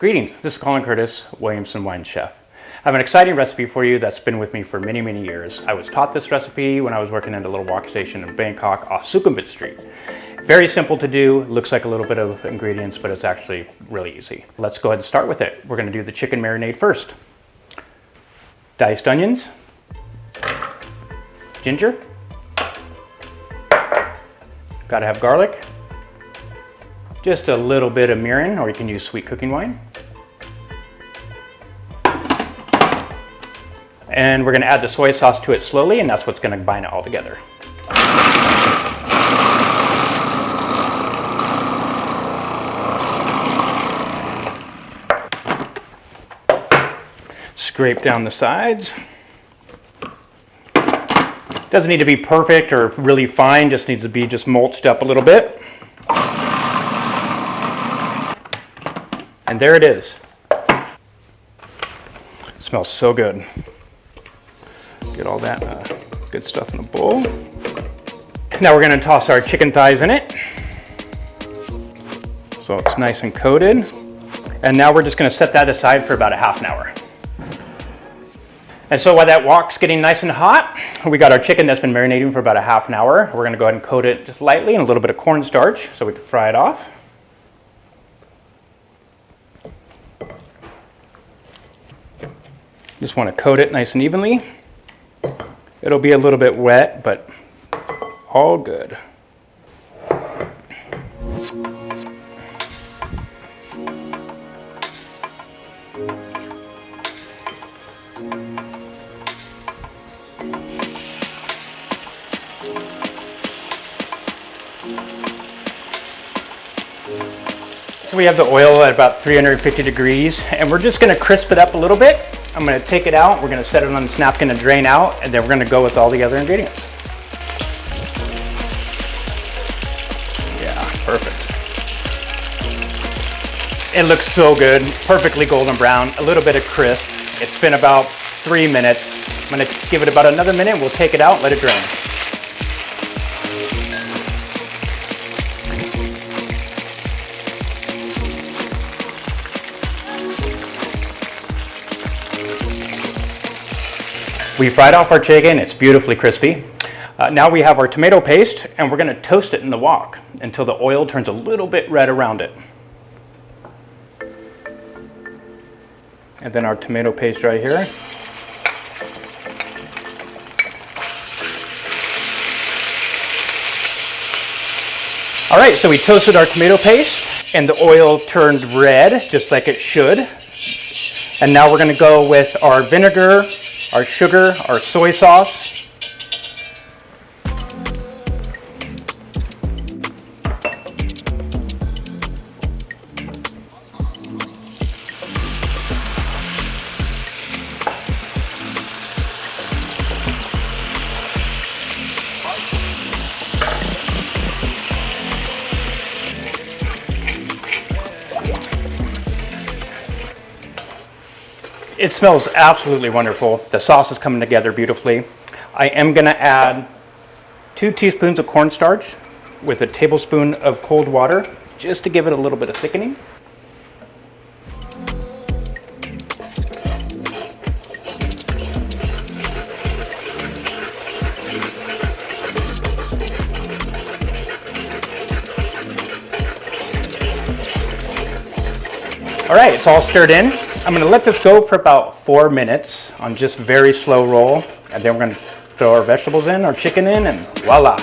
Greetings, this is Colin Curtis, Williamson Wine Chef. I have an exciting recipe for you that's been with me for many, many years. I was taught this recipe when I was working at a little walk station in Bangkok off Sukhumvit Street. Very simple to do, looks like a little bit of ingredients, but it's actually really easy. Let's go ahead and start with it. We're gonna do the chicken marinade first. Diced onions, ginger, gotta have garlic, just a little bit of mirin, or you can use sweet cooking wine. And we're gonna add the soy sauce to it slowly, and that's what's gonna bind it all together. Scrape down the sides. Doesn't need to be perfect or really fine, just needs to be just mulched up a little bit. And there it is. It smells so good. Get all that good stuff in a bowl. Now we're gonna toss our chicken thighs in it. So it's nice and coated. And now we're just gonna set that aside for about a half an hour. And so while that wok's getting nice and hot, we got our chicken that's been marinating for about a half an hour. We're gonna go ahead and coat it just lightly in a little bit of cornstarch so we can fry it off. Just want to coat it nice and evenly. It'll be a little bit wet, but all good. So we have the oil at about 350 degrees, and we're just going to crisp it up a little bit. I'm going to take it out, we're going to set it on this napkin to drain out, and then we're going to go with all the other ingredients. Yeah, perfect. It looks so good, perfectly golden brown, a little bit of crisp. It's been about 3 minutes. I'm going to give it about another minute, we'll take it out, let it drain. We fried off our chicken, it's beautifully crispy. Now we have our tomato paste, and we're gonna toast it in the wok until the oil turns a little bit red around it. And then our tomato paste right here. All right, so we toasted our tomato paste, and the oil turned red, just like it should. And now we're gonna go with our vinegar, our sugar, our soy sauce. It smells absolutely wonderful. The sauce is coming together beautifully. I am gonna add 2 teaspoons of cornstarch with a tablespoon of cold water, just to give it a little bit of thickening. All right, it's all stirred in. I'm gonna let this go for about 4 minutes on just very slow roll, and then we're gonna throw our vegetables in, our chicken in, and voila.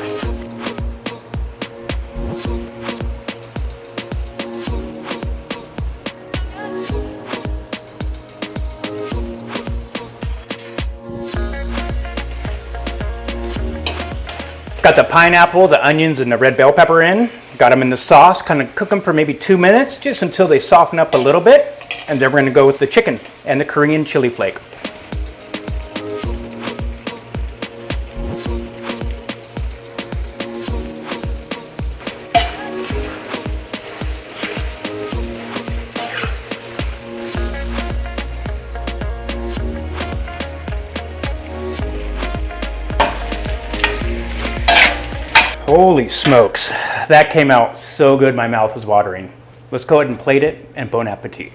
Got the pineapple, the onions, and the red bell pepper in. Got them in the sauce, kind of cook them for maybe 2 minutes, just until they soften up a little bit. And then we're gonna go with the chicken and the Korean chili flake. Holy smokes, that came out so good my mouth was watering. Let's go ahead and plate it, and bon appetit.